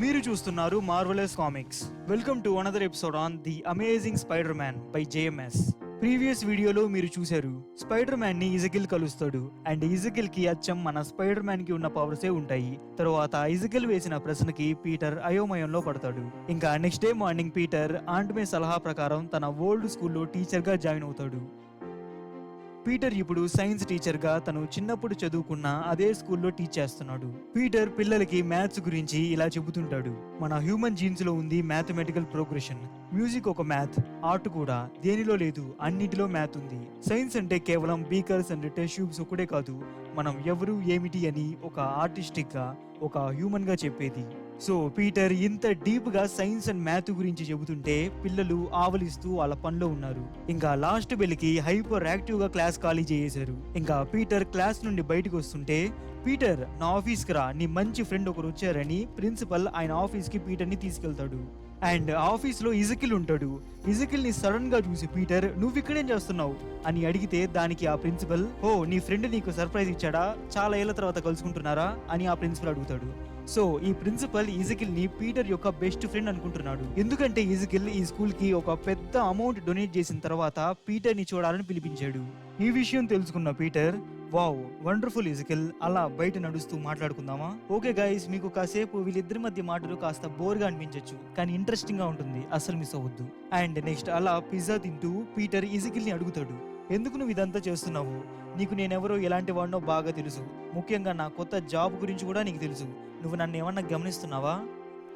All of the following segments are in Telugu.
మీరు చూస్తున్నారు marvellous comics. Welcome to another episode on the amazing spider man by JMS. Previous వీడియోలో మీరు చూశారు, స్పైడర్ మ్యాన్ ని ఇజకిల్ కలుస్తాడు అండ్ ఇజకిల్ కి అచ్చం మన స్పైడర్ మ్యాన్ కి ఉన్న పవర్సే ఉంటాయి. తర్వాత ఇజకిల్ వేసిన ప్రశ్నకి పీటర్ అయోమయంలో పడతాడు. ఇంకా next day morning Peter aunt May సలహా ప్రకారం తన ఓల్డ్ స్కూల్లో టీచర్ గా జాయిన్ అవుతాడు. పీటర్ ఇప్పుడు సైన్స్ టీచర్ గా తను చిన్నప్పుడు చదువుకున్న అదే స్కూల్లో టీచ్ చేస్తున్నాడు. పీటర్ పిల్లలకి మ్యాథ్స్ గురించి ఇలా చెబుతుంటాడు. మన హ్యూమన్ జీన్స్ లో ఉంది మ్యాథమెటికల్ ప్రోగ్రెషన్. మ్యూజిక్ ఒక మ్యాథ్, ఆర్ట్ కూడా. దేనిలో లేదు, అన్నిటిలో మ్యాథ్ ఉంది. సైన్స్ అంటే కేవలం బీకర్స్ అండ్ టెస్ట్ ట్యూబ్స్ ఒకటే కాదు, మనం ఎవరు ఏమిటి అని ఒక ఆర్టిస్టిక్ గా, ఒక హ్యూమన్ గా చెప్పేది. సో పీటర్ ఇంత డీప్ గా సైన్స్ అండ్ మ్యాథ్ గురించి చెబుతుంటే పిల్లలు ఆవలిస్తూ వాళ్ళ పనిలో ఉన్నారు. ఇంకా లాస్ట్ బెల్ కి హైపర్ యాక్టివ్ గా క్లాస్ ఖాళీ చేసేశారు. ఇంకా పీటర్ క్లాస్ నుండి బయటకు వస్తుంటే, పీటర్ నా ఆఫీస్ కి రా, నీ మంచి ఫ్రెండ్ ఒకరు వచ్చారని ప్రిన్సిపల్ ఆయన ఆఫీస్ కి పీటర్ ని తీసుకెళ్తాడు. అండ్ ఆఫీస్ లో ఇజకిల్ ఉంటాడు. ఇజకిల్ ని సడన్ గా చూసి పీటర్, నువ్వు ఇక్కడేం చేస్తున్నావు అని అడిగితే దానికి ఆ ప్రిన్సిపల్, ఓ నీ ఫ్రెండ్ నీకు సర్ప్రైజ్ ఇచ్చాడా, చాలా ఏళ్ల తర్వాత కలుసుకుంటున్నారా అని ఆ ప్రిన్సిపల్ అడుగుతాడు. సో ఈ ప్రిన్సిపల్ ఇజకిల్ ని పీటర్ యొక్క బెస్ట్ ఫ్రెండ్ అనుకుంటున్నాడు. ఎందుకంటే ఇజకిల్ ఈ స్కూల్ కి ఒక పెద్ద అమౌంట్ డొనేట్ చేసిన తర్వాత పీటర్ ని చూడాలని పిలిపించాడు. ఈ విషయం తెలుసుకున్న పీటర్, వావ్ వండర్ఫుల్ ఇజకిల్, అలా బయట నడుస్తూ మాట్లాడుకుందామా? ఓకే గైస్, మీకు కాసేపు వీళ్ళిద్దరి మధ్య మాటలు కాస్త బోర్ గా అనిపించచ్చు, కానీ ఇంట్రెస్టింగ్ గా ఉంటుంది, అసలు మిస్ అవ్వద్దు. అండ్ నెక్స్ట్ అలా పిజ్జా తింటూ పీటర్ ఇజకిల్ ని అడుగుతాడు, ఎందుకు నువ్వు ఇదంతా చేస్తున్నావు? నీకు నేనెవరో ఎలాంటి వాడినో బాగా తెలుసు. ముఖ్యంగా నా కొత్త జాబ్ గురించి కూడా నీకు తెలుసు. నువ్వు నన్ను ఏమన్నా గమనిస్తున్నావా?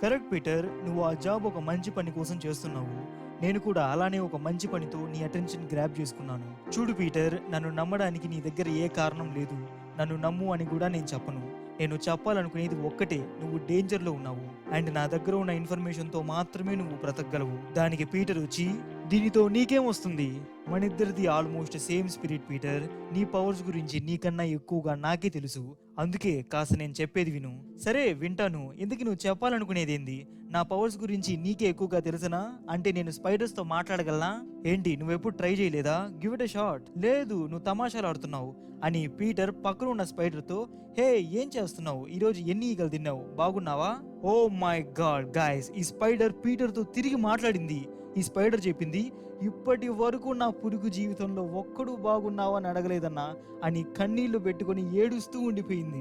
కరెక్ట్ పీటర్, నువ్వు ఆ జాబ్ ఒక మంచి పని కోసం చేస్తున్నావు. నేను కూడా అలానే ఒక మంచి పనితో నీ అటెన్షన్ గ్రాబ్ చేసుకున్నాను. చూడు పీటర్, నన్ను నమ్మడానికి నీ దగ్గర ఏ కారణం లేదు. నన్ను నమ్ము అని కూడా నేను చెప్పను. నేను చెప్పాలనుకునేది ఒక్కటే, నువ్వు డేంజర్ లో ఉన్నావు అండ్ నా దగ్గర ఉన్న ఇన్ఫర్మేషన్ తో మాత్రమే నువ్వు బ్రతకగలవు. దానికి పీటర్ వచ్చి, దీనితో నీకేం వస్తుంది? మనిద్దరిది ఆల్మోస్ట్ సేమ్ స్పిరిట్ పీటర్. నీ పవర్స్ గురించి నీకన్నా ఎక్కువగా నాకే తెలుసు. అందుకే కాస్త నేను చెప్పేది విను. సరే వింటాను. ఎందుకు నువ్వు చెప్పాలనుకునేది ఏంది? నా పవర్స్ గురించి నీకే ఎక్కువగా తెలుసనా? అంటే నేను స్పైడర్స్ తో మాట్లాడగలనా? ఏంటి, నువ్వెప్పుడు ట్రై చేయలేదా? Give it a shot. లేదు, నువ్వు తమాషాలు ఆడుతున్నావు అని పీటర్ పక్కన ఉన్న స్పైడర్ తో, హే ఏం చేస్తున్నావు? ఈరోజు ఎన్ని ఈగలు తిన్నావు? బాగున్నావా? ఓ మై గాడ్ గైస్, ఈ స్పైడర్ పీటర్ తో తిరిగి మాట్లాడింది. ఈ స్పైడర్ చెప్పింది, ఇప్పటి వరకు నా పురుగు జీవితంలో ఒక్కడు బాగున్నావా అని అడగలేదన్నా అని కన్నీళ్లు పెట్టుకుని ఏడుస్తూ ఉండిపోయింది.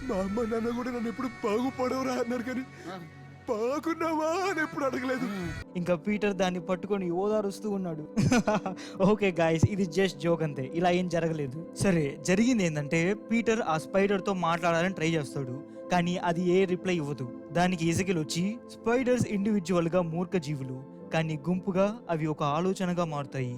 మా అమ్మ నాన్న కూడా నన్ను ఎప్పుడు బాగుపడవరా అన్నారు, కానీ బాగున్నావా అని ఎప్పుడు అడగలేదు. ఇంకా పీటర్ దాన్ని పట్టుకొని ఓదారుస్తూ ఉన్నాడు. ఓకే గాయస్, ఇది జస్ట్ జోక్ అంతే, ఇలా ఏం జరగలేదు. సరే, జరిగింది ఏంటంటే పీటర్ ఆ స్పైడర్ తో మాట్లాడాలని ట్రై చేస్తాడు, కానీ అది ఏ రిప్లై ఇవ్వదు. దానికి ఇజకిల్ వచ్చి, స్పైడర్స్ ఇండివిజువల్ గా మూర్ఖ జీవులు, కానీ గుంపుగా అవి ఒక ఆలోచనగా మారుతాయి.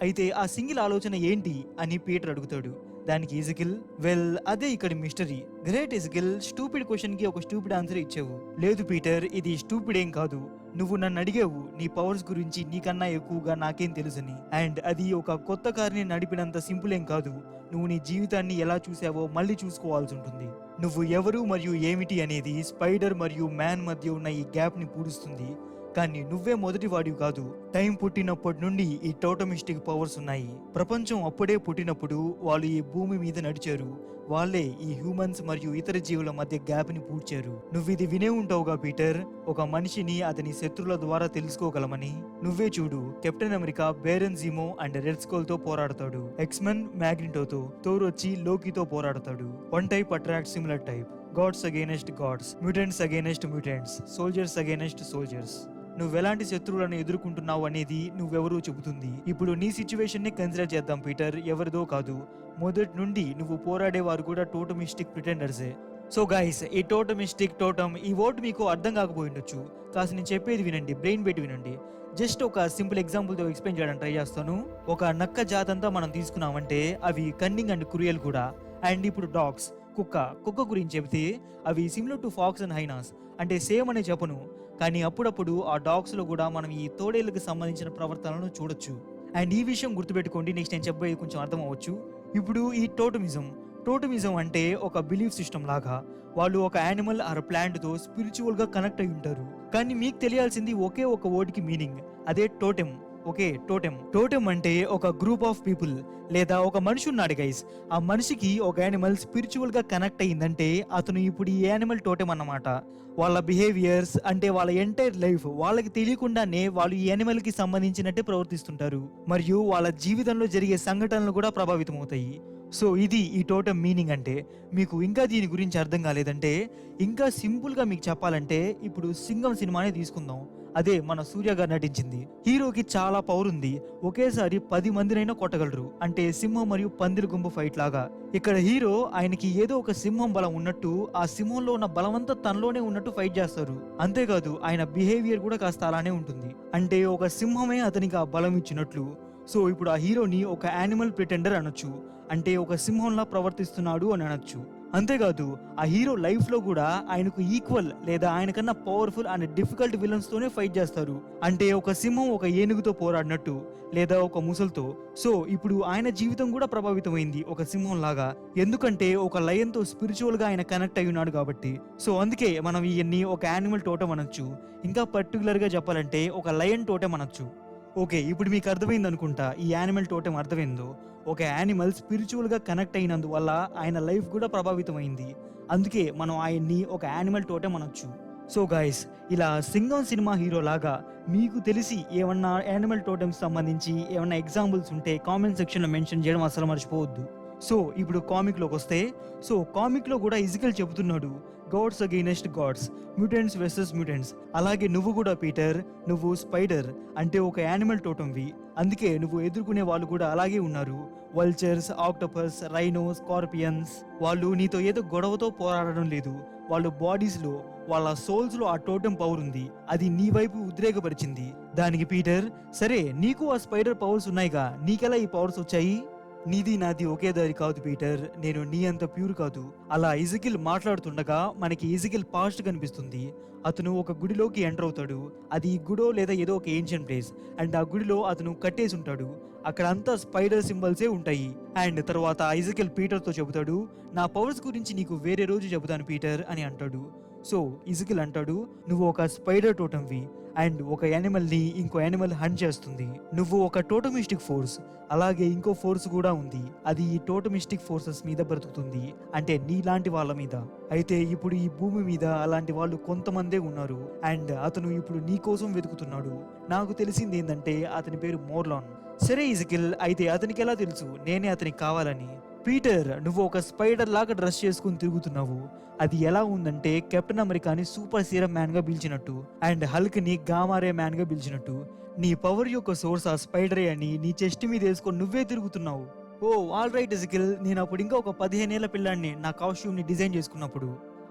అయితే ఆ సింగిల్ ఆలోచన ఏంటి అని పీటర్ అడుగుతాడు. దానికి ఇజకిల్, వెల్ అదే ఇక్కడ మిస్టరీ. గ్రేట్ ఇజకిల్, స్టూపిడ్ క్వశ్చన్ కి ఒక స్టూపిడ్ ఆన్సర్ ఇచ్చావు. లేదు పీటర్, ఇది స్టూపిడ్ ఏం కాదు. నువ్వు నన్ను అడిగావు నీ పవర్స్ గురించి నీకన్నా ఎక్కువగా నాకేం తెలుసని. అండ్ అది ఒక కొత్త కార్ని నడిపినంత సింపుల్ ఏం కాదు. నువ్వు నీ జీవితాన్ని ఎలా చూసావో మళ్ళీ చూసుకోవాల్సి ఉంటుంది. నువ్వు ఎవరు మరియు ఏమిటి అనేది స్పైడర్ మరియు మ్యాన్ మధ్య ఉన్న ఈ గ్యాప్ ని పూడుస్తుంది. కానీ నువ్వే మొదటి వాడివి కాదు. టైం పుట్టినప్పటి నుండి ఈ టోటమిస్టిక్ పవర్స్ ఉన్నాయి. ప్రపంచం అప్పుడే పుట్టినప్పుడు వాళ్ళు ఈ భూమి మీద నడిచారు. వాళ్ళే ఈ హ్యూమన్స్ మరియు ఇతర జీవుల మధ్య గ్యాప్ ని పూడ్చారు. నువ్వు ఇది వినే ఉంటావుగా పీటర్, ఒక మనిషిని అతని శత్రువుల ద్వారా తెలుసుకోగలమని. నువ్వే చూడు, Captain America Baron Zemo and Red Skull తో పోరాడతాడు. ఎక్స్మెన్ మ్యాగ్నిటోతో, థోర్ వచ్చి లోకితో పోరాడతాడు. One type attract similar type. Gods against gods, mutants against mutants, soldiers against soldiers. నువ్వెలాంటి శత్రువులను ఎదుర్కొంటున్నావు అనేది నువ్వెవరూ చెబుతుంది. ఇప్పుడు నీ సిచ్యువేషన్ ని కన్సిడర్ చేద్దాం పీటర్, ఎవరిదో కాదు. మొదటి నుండి నువ్వు పోరాడేవారు కూడా టోటమిస్టిక్ ప్రిటెండర్సే. సో గైస్, ఈ టోటమిస్టిక్ టోటమ్ ఈ వర్డ్ మీకు అర్థం కాకపోయిండొచ్చు. కాస్త నేను చెప్పేది వినండి, బ్రెయిన్ పెట్టి వినండి. జస్ట్ ఒక సింపుల్ ఎగ్జాంపుల్ తో ఎక్స్ప్లెయిన్ చేయడానికి ట్రై చేస్తాను. ఒక నక్క జాతంతా మనం తీసుకున్నామంటే అవి కన్నింగ్ అండ్ క్రూయల్ కూడా. అండ్ ఇప్పుడు డాగ్స్, కుక్క గురించి చెబితే అవి similar to pox and hyenas. అంటే సేమ్ అనే చెప్పను, కానీ అప్పుడప్పుడు ఆ డాగ్స్ లో కూడా మనం ఈ తోడేళ్లకు సంబంధించిన ప్రవర్తనలను చూడొచ్చు. అండ్ ఈ విషయం గుర్తుపెట్టుకోండి, నెక్స్ట్ నేను చెప్పేది కొంచెం అర్థం అవ్వచ్చు. ఇప్పుడు ఈ టోటమిజం అంటే ఒక బిలీఫ్ సిస్టమ్ లాగా. వాళ్ళు ఒక యానిమల్ ఆర్ ప్లాంట్ తో స్పిరిచువల్ గా కనెక్ట్ అయి ఉంటారు. కానీ మీకు తెలియాల్సింది ఒకే ఒక వర్డ్ కి మీనింగ్, అదే టోటెమ్. ఓకే, టోటెమ్ అంటే ఒక గ్రూప్ ఆఫ్ పీపుల్ లేదా ఒక మనిషి ఉన్నాడు గైస్. ఆ మనిషికి ఒక యానిమల్ స్పిరిచువల్ గా కనెక్ట్ అయ్యిందంటే అతను ఇప్పుడు ఈ యానిమల్ టోటెమ్ అన్నమాట. వాళ్ళ బిహేవియర్స్ అంటే వాళ్ళ ఎంటైర్ లైఫ్ వాళ్ళకి తెలియకుండానే వాళ్ళు ఈ యానిమల్ కి సంబంధించినట్టే ప్రవర్తిస్తుంటారు, మరియు వాళ్ళ జీవితంలో జరిగే సంఘటనలు కూడా ప్రభావితం అవుతాయి. సో ఇది ఈ టోటెమ్ మీనింగ్ అంటే. మీకు ఇంకా దీని గురించి అర్థం కాలేదంటే ఇంకా సింపుల్ గా మీకు చెప్పాలంటే ఇప్పుడు సింగం సినిమానే తీసుకుందాం. అదే మన సూర్య గారు నటించింది. హీరోకి చాలా పవర్ ఉంది, ఒకేసారి 10 మందినైనా కొట్టగలరు, అంటే సింహం మరియు పందిరి గుంపు ఫైట్ లాగా. ఇక్కడ హీరో ఆయనకి ఏదో ఒక సింహం బలం ఉన్నట్టు, ఆ సింహంలో ఉన్న బలమంతా తనలోనే ఉన్నట్టు ఫైట్ చేస్తారు. అంతేకాదు ఆయన బిహేవియర్ కూడా కాస్త అలానే ఉంటుంది, అంటే ఒక సింహమే అతనికి ఆ బలం ఇచ్చినట్లు. సో ఇప్పుడు ఆ హీరోని ఒక యానిమల్ ప్రిటెండర్ అనొచ్చు, అంటే ఒక సింహంలా ప్రవర్తిస్తున్నాడు అని అనొచ్చు. అంతేకాదు ఆ హీరో లైఫ్ లో కూడా ఆయనకు ఈక్వల్ లేదా ఆయనకన్నా పవర్ఫుల్ అండ్ డిఫికల్ట్ విలన్స్ తోనే ఫైట్ చేస్తారు, అంటే ఒక సింహం ఒక ఏనుగుతో పోరాడినట్టు లేదా ఒక ముసల్తో. సో ఇప్పుడు ఆయన జీవితం కూడా ప్రభావితమైంది ఒక సింహం లాగా, ఎందుకంటే ఒక లయన్ తో స్పిరిచువల్ గా ఆయన కనెక్ట్ అయి ఉన్నాడు కాబట్టి. సో అందుకే మనం ఇవన్నీ ఒక యానిమల్ టోటెమ్ అనొచ్చు, ఇంకా పర్టికులర్ గా చెప్పాలంటే ఒక లయన్ టోటెమ్ అనొచ్చు. ఓకే, ఇప్పుడు మీకు అర్థమైంది అనుకుంటా ఈ యానిమల్ టోటెమ్ అర్థమైందో. ఒక యానిమల్ స్పిరిచువల్ గా కనెక్ట్ అయినందువల్ల ఆయన లైఫ్ కూడా ప్రభావితం అయింది, అందుకే మనం ఆయన్ని ఒక యానిమల్ టోటెమ్ అనొచ్చు. సో గైస్, ఇలా సింగం సినిమా హీరో లాగా మీకు తెలిసి ఏమన్నా యానిమల్ టోటెమ్స్ సంబంధించి ఏమన్నా ఎగ్జాంపుల్స్ ఉంటే కామెంట్ సెక్షన్ లో మెన్షన్ చేయడం అసలు మర్చిపోవద్దు. సో ఇప్పుడు కామిక్ లోకి వస్తే, సో కామిక్ లో కూడా ఇజికల్ చెబుతున్నాడు gods against gods, mutants versus mutants. అలాగే నువ్వు కూడా పీటర్, నువ్వు స్పైడర్ అంటే ఒక యానిమల్ టోటెమ్వి, అందుకే నువ్వు ఎదుర్కొనే వాళ్ళు కూడా అలాగే ఉన్నారు. Vultures, octopus, rhino, scorpions. వాళ్ళు నీతో ఏదో గొడవతో పోరాడడం లేదు, వాళ్ళ బాడీస్ లో వాళ్ళ సోల్స్ లో ఆ టోటెమ్ పవర్ ఉంది, అది నీ వైపు ఉద్రేకపరిచింది. దానికి పీటర్, సరే నీకు ఆ స్పైడర్ పవర్స్ ఉన్నాయిగా, నీకెలా ఈ పవర్స్ వచ్చాయి? నీది నాది ఒకే దారి కాదు పీటర్, నేను నీ అంత ప్యూర్ కాదు. అలా ఇజికిల్ మాట్లాడుతుండగా మనకి ఇజికిల్ పాస్ట్ కనిపిస్తుంది. అతను ఒక గుడిలోకి ఎంటర్ అవుతాడు, అది గుడో లేదా ఏదో ఒక ఏన్షియన్ ప్లేస్, అండ్ ఆ గుడిలో అతను కట్టేసి ఉంటాడు, అక్కడ అంతా స్పైడర్ సింబల్సే ఉంటాయి. అండ్ తర్వాత ఇజికిల్ పీటర్ తో చెబుతాడు, నా పవర్స్ గురించి నీకు వేరే రోజు చెబుతాను పీటర్ అని అంటాడు. సో ఇజికిల్ అంటాడు, నువ్వు ఒక స్పైడర్ టోటెమ్వి, అండ్ ఒక యానిమల్ ని ఇంకో యానిమల్ హంట్ చేస్తుంది. నువ్వు ఒక టోటమిస్టిక్ ఫోర్స్, అలాగే ఇంకో ఫోర్స్ కూడా ఉంది, అది ఈ టోటమిస్టిక్ ఫోర్సెస్ మీద బ్రతుకుతుంది, అంటే నీలాంటి వాళ్ళ మీద. అయితే ఇప్పుడు ఈ భూమి మీద అలాంటి వాళ్ళు కొంతమందే ఉన్నారు, అండ్ అతను ఇప్పుడు నీ కోసం వెతుకుతున్నాడు. నాకు తెలిసింది ఏంటంటే అతని పేరు మోర్లాన్. సరే ఇజికిల్, అయితే అతనికి ఎలా తెలుసు నేనే అతనికి కావాలని? పీటర్, నువ్వు ఒక స్పైడర్ లాగా డ్రెస్ చేసుకుని తిరుగుతున్నావు, అది ఎలా ఉందంటే కెప్టెన్ అమెరికాని సూపర్ సీరం మ్యాన్ గా పిలిచినట్టు, అండ్ హల్క్ ని గామారే మ్యాన్ గా పిలిచినట్టు. నీ పవర్ యొక్క సోర్స్ ఆ స్పైడరే అని నీ చెస్ట్ మీద వేసుకొని నువ్వే తిరుగుతున్నావు. ఓ ఆల్ రైట్ ఇజికిల్, నేను అప్పుడు ఇంకా ఒక 15 ఏళ్ల పిల్లాడిని నా కాస్ట్యూమ్ ని డిజైన్ చేసుకున్నప్పుడు.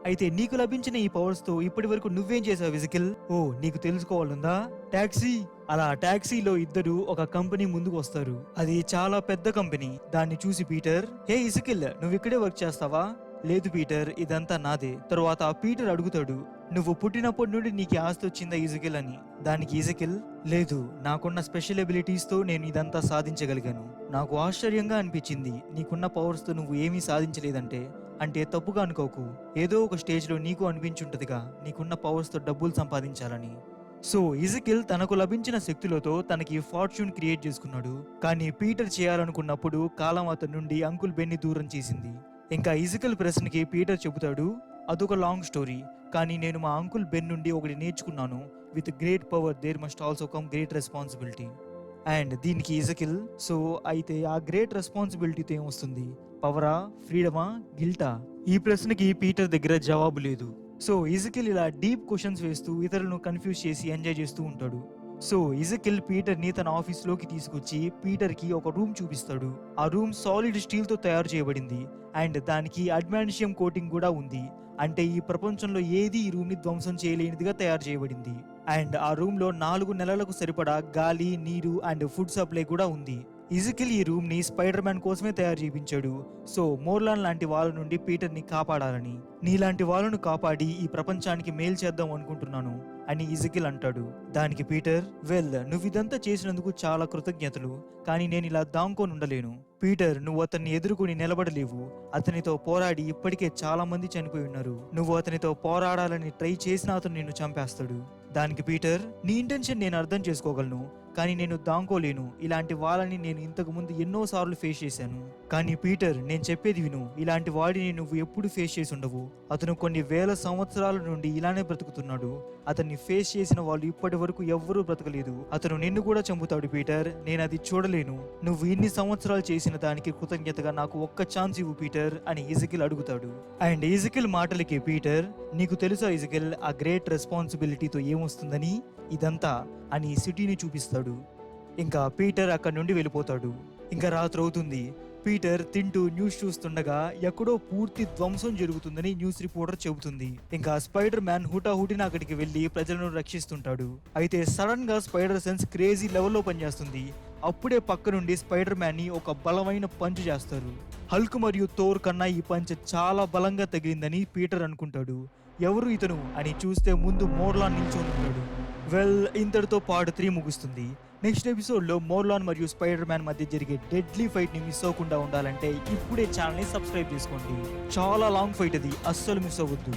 అయితే నీకు లభించిన ఈ పవర్స్ తో ఇప్పటి వరకు నువ్వేం చేసావు ఇజికిల్? ఓ నీకు తెలుసుకోవాలందా? టాక్సీ. అలా టాక్సీలో ఇద్దరు ఒక కంపెనీ ముందుకు వస్తారు, అది చాలా పెద్ద కంపెనీ. దాన్ని చూసి పీటర్, హే ఇజికిల్, నువ్వు ఇక్కడే వర్క్ చేస్తావా? లేదు పీటర్, ఇదంతా నాదే. తరువాత పీటర్ అడుగుతాడు, నువ్వు పుట్టినప్పటి నుండి నీకు ఆస్తి వచ్చిందా ఇజికిల్ అని? దానికి ఇజికిల్, లేదు, నాకున్న స్పెషల్ ఎబిలిటీస్ తో నేను ఇదంతా సాధించగలిగాను. నాకు ఆశ్చర్యంగా అనిపించింది నీకున్న పవర్స్ తో నువ్వు ఏమీ సాధించలేదంటే. అంటే తప్పుగా అనుకోకు, ఏదో ఒక స్టేజ్ లో నీకు అనిపించుంటదిగా నీకున్న పవర్స్ తో డబ్బులు సంపాదించాలని. సో ఇజికిల్ తనకు లభించిన శక్తులతో తనకి ఫార్చ్యూన్ క్రియేట్ చేసుకున్నాడు, కానీ పీటర్ చేయాలనుకున్నప్పుడు కాలం అతని నుండి అంకుల్ బెన్ని దూరం చేసింది. ఇంకా ఇజికిల్ ప్రశ్నకి పీటర్ చెబుతాడు, అదొక లాంగ్ స్టోరీ, కానీ నేను మా అంకుల్ బెన్ నుండి ఒకటి నేర్చుకున్నాను, with great power there must also come great responsibility. And దీనికి ఇజికిల్, సో అయితే ఆ గ్రేట్ రెస్పాన్సిబిలిటీతో ఏమొస్తుంది? పవరా, ఫ్రీడమా, గిల్టా? ఈ ప్రశ్నకి పీటర్ దగ్గర జవాబు లేదు. సో ఇజికిల్ ఇలా డీప్ క్వశ్చన్స్ వేస్తూ ఇతరులను కన్ఫ్యూజ్ చేసి ఎంజాయ్ చేస్తూ ఉంటాడు. సో ఇజికిల్ పీటర్ ని తన ఆఫీస్ లోకి తీసుకొచ్చి పీటర్ కి ఒక రూమ్ చూపిస్తాడు. ఆ రూమ్ సాలిడ్ స్టీల్ తో తయారు చేయబడింది, అండ్ దానికి అడ్మాన్షియం కోటింగ్ కూడా ఉంది, అంటే ఈ ప్రపంచంలో ఏది ఈ రూమ్ ని ధ్వంసం చేయలేనిదిగా తయారు చేయబడింది. అండ్ ఆ రూమ్ లో 4 నెలలకు సరిపడా గాలి, నీరు అండ్ ఫుడ్ సప్లై కూడా ఉంది. ఇజికిల్ ఈ రూమ్ ని స్పైడర్ మ్యాన్ కోసమే తయారు చేయించాడు. సో మోర్లాన్ లాంటి వాళ్ళ నుండి పీటర్ ని కాపాడాలని, నీలాంటి వాళ్ళను కాపాడి ఈ ప్రపంచానికి మేలు చేద్దాం అనుకుంటున్నాను అని ఇజికిల్ అంటాడు. దానికి పీటర్, వెల్, నువ్వు ఇదంతా చేసినందుకు చాలా కృతజ్ఞతలు, కానీ నేను ఇలా దాంకొని ఉండలేను. పీటర్, నువ్వు అతన్ని ఎదుర్కొని నిలబడలేవు, అతనితో పోరాడి ఇప్పటికే చాలా మంది చనిపోయి ఉన్నారు, నువ్వు అతనితో పోరాడాలని ట్రై చేసిన అతను నిన్ను చంపేస్తాడు. దానికి పీటర్, నీ ఇంటెన్షన్ నేను అర్థం చేసుకోగలను, కానీ నేను దాంకోలేను. ఇలాంటి వాళ్ళని నేను ఇంతకు ముందు ఎన్నోసార్లు ఫేస్ చేశాను. కానీ పీటర్, నేను చెప్పేది విను. ఇలాంటి వాడిని నువ్వు ఎప్పుడు ఫేస్ చేసి ఉండవు. అతను కొన్ని వేల సంవత్సరాల నుండి ఇలానే బ్రతుకుతున్నాడు. అతన్ని ఫేస్ చేసిన వాళ్ళు ఇప్పటి వరకు ఎవ్వరూ బ్రతకలేదు. అతను నిన్ను కూడా చంపుతాడు పీటర్. నేను అది చూడలేను. నువ్వు ఇన్ని సంవత్సరాలు చేసిన దానికి కృతజ్ఞతగా నాకు ఒక్క ఛాన్స్ ఇవ్వు పీటర్ అని ఎజెకిల్ అడుగుతాడు. అండ్ ఎజెకిల్ మాటలకి పీటర్, నీకు తెలుసా ఎజెకిల్, ఆ గ్రేట్ రెస్పాన్సిబిలిటీతో ఏమొస్తుందని? ఇదంతా అని సిటీని చూపిస్తాడు. ఇంకా పీటర్ అక్కడి నుండి వెళ్ళిపోతాడు. ఇంకా రాత్రి అవుతుంది. పీటర్ తింటూ న్యూస్ చూస్తుండగా ఎక్కడో పూర్తి ధ్వంసం జరుగుతుందని న్యూస్ రిపోర్టర్ చెబుతుంది. ఇంకా స్పైడర్ మ్యాన్ హుటాహుటిన అక్కడికి వెళ్లి ప్రజలను రక్షిస్తుంటాడు. అయితే సడన్ గా స్పైడర్ సెన్స్ క్రేజీ లెవెల్లో పనిచేస్తుంది. అప్పుడే పక్క నుండి స్పైడర్ మ్యాన్ ని ఒక బలమైన పంచ్ చేస్తారు. హల్క్ మరియు థోర్ కన్నా ఈ పంచ్ చాలా బలంగా తగిలిందని పీటర్ అనుకుంటాడు. ఎవరు ఇతను అని చూస్తే ముందు మోర్లాన్ నిల్చొని ఉంటాడు. ఇంతటితో పార్ట్ 3 ముగుస్తుంది. నెక్స్ట్ ఎపిసోడ్లో మోర్లాన్ మరియు స్పైడర్ మ్యాన్ మధ్య జరిగే డెడ్లీ ఫైట్ ని మిస్ అవ్వకుండా ఉండాలంటే ఇప్పుడే ఛానల్ ని సబ్స్క్రైబ్ చేసుకోండి. చాలా లాంగ్ ఫైట్ అది, అస్సలు మిస్ అవ్వద్దు.